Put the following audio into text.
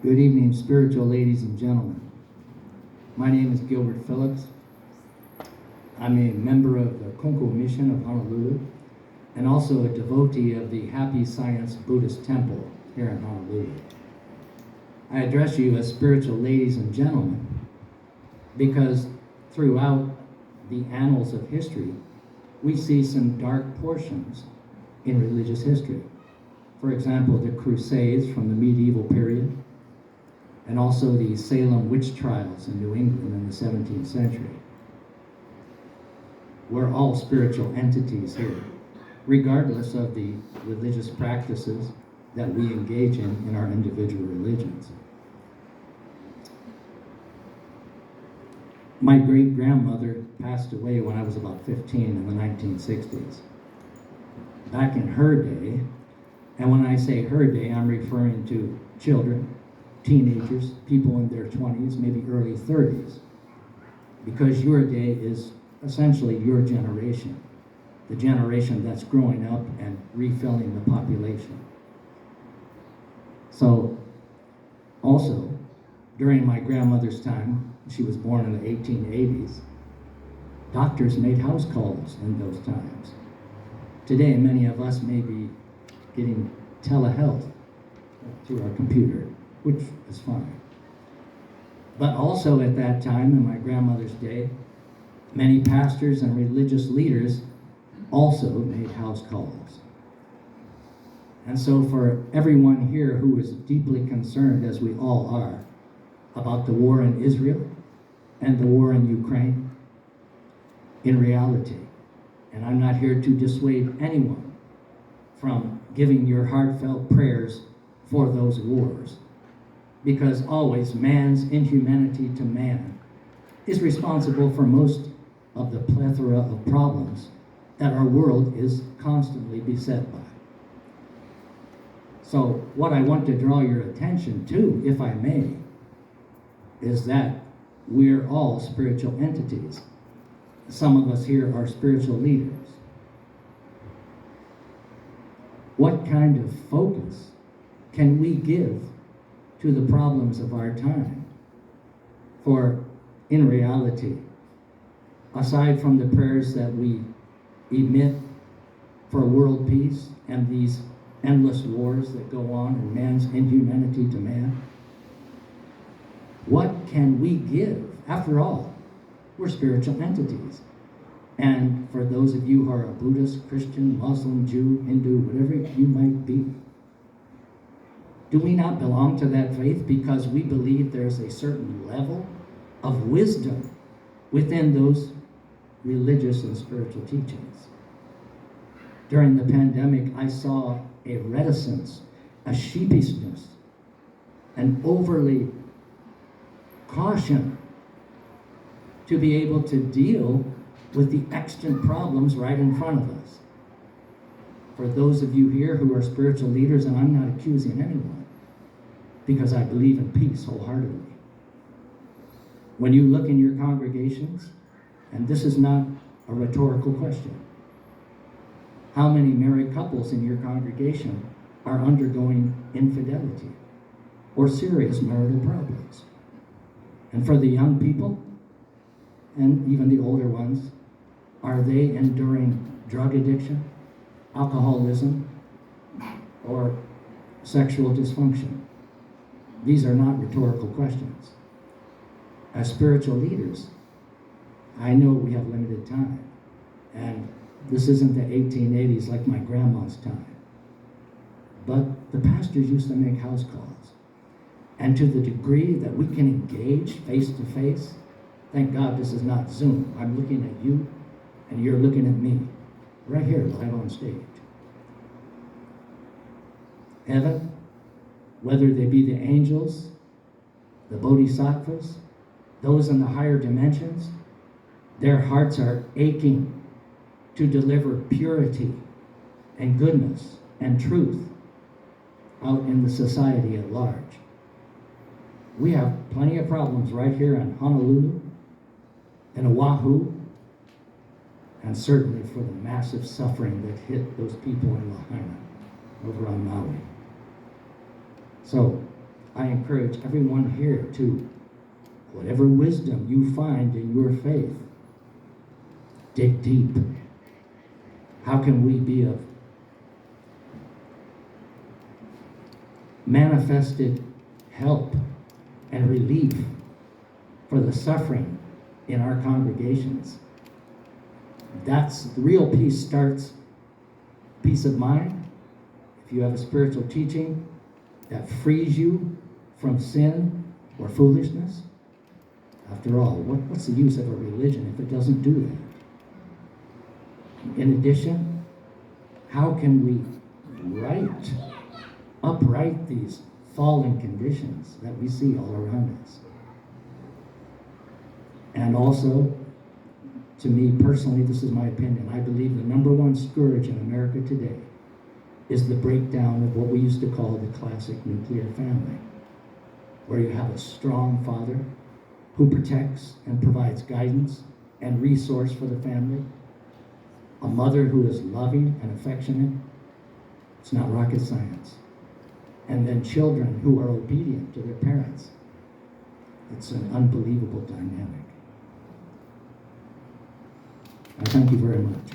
Good evening, spiritual ladies and gentlemen. My name is Gilbert Phillips. I'm a member of the Konko Mission of Honolulu and also a devotee of the Happy Science Buddhist Temple here in Honolulu. I address you as spiritual ladies and gentlemen because throughout the annals of history, we see some dark portions in religious history. For example, the Crusades from the medieval period, and also the Salem witch trials in New England in the 17th century. We're all spiritual entities here, regardless of the religious practices that we engage in our individual religions. My great-grandmother passed away when I was about 15 in the 1960s. Back in her day, and when I say her day, I'm referring to children, teenagers, people in their 20s, maybe early 30s, because your day is essentially your generation, the generation that's growing up and refilling the population. So, also, during my grandmother's time, she was born in the 1880s, doctors made house calls in those times. Today, many of us may be getting telehealth through our computer, which is fine. But also at that time, in my grandmother's day, many pastors and religious leaders also made house calls. And so for everyone here who is deeply concerned, as we all are, about the war in Israel and the war in Ukraine, in reality, and I'm not here to dissuade anyone from giving your heartfelt prayers for those wars, because always man's inhumanity to man is responsible for most of the plethora of problems that our world is constantly beset by. So what I want to draw your attention to, if I may, is that we're all spiritual entities. Some of us here are spiritual leaders. What kind of focus can we give to the problems of our time? For in reality, aside from the prayers that we emit for world peace and these endless wars that go on and man's inhumanity to man, what can we give? After all, we're spiritual entities. And for those of you who are a Buddhist, Christian, Muslim, Jew, Hindu, whatever you might be, do we not belong to that faith because we believe there's a certain level of wisdom within those religious and spiritual teachings? During the pandemic, I saw a reticence, a sheepishness, an overly caution to be able to deal with the extant problems right in front of us. For those of you here who are spiritual leaders, and I'm not accusing anyone, because I believe in peace wholeheartedly. When you look in your congregations, and this is not a rhetorical question, how many married couples in your congregation are undergoing infidelity or serious marital problems? And for the young people, and even the older ones, are they enduring drug addiction, alcoholism, or sexual dysfunction? These are not rhetorical questions. As spiritual leaders, I know we have limited time, and this isn't the 1880s like my grandma's time. But the pastors used to make house calls. And to the degree that we can engage face to face, thank God this is not Zoom. I'm looking at you, and you're looking at me, right here, live on stage. Heaven, whether they be the angels, the bodhisattvas, those in the higher dimensions, their hearts are aching to deliver purity and goodness and truth out in the society at large. We have plenty of problems right here in Honolulu, in Oahu, and certainly for the massive suffering that hit those people in Lahaina. over on Maui. So I encourage everyone here to, whatever wisdom you find in your faith, dig deep. How can we be of manifested help and relief for the suffering in our congregations? That's the real peace starts, peace of mind. If you have a spiritual teaching that frees you from sin or foolishness, after all, what's the use of a religion if it doesn't do that? In addition, how can we upright these fallen conditions that we see all around us? And also, to me personally, this is my opinion, I believe the number one scourge in America today is the breakdown of what we used to call the classic nuclear family, where you have a strong father who protects and provides guidance and resource for the family, a mother who is loving and affectionate. It's not rocket science. And then children who are obedient to their parents. It's an unbelievable dynamic. I thank you very much.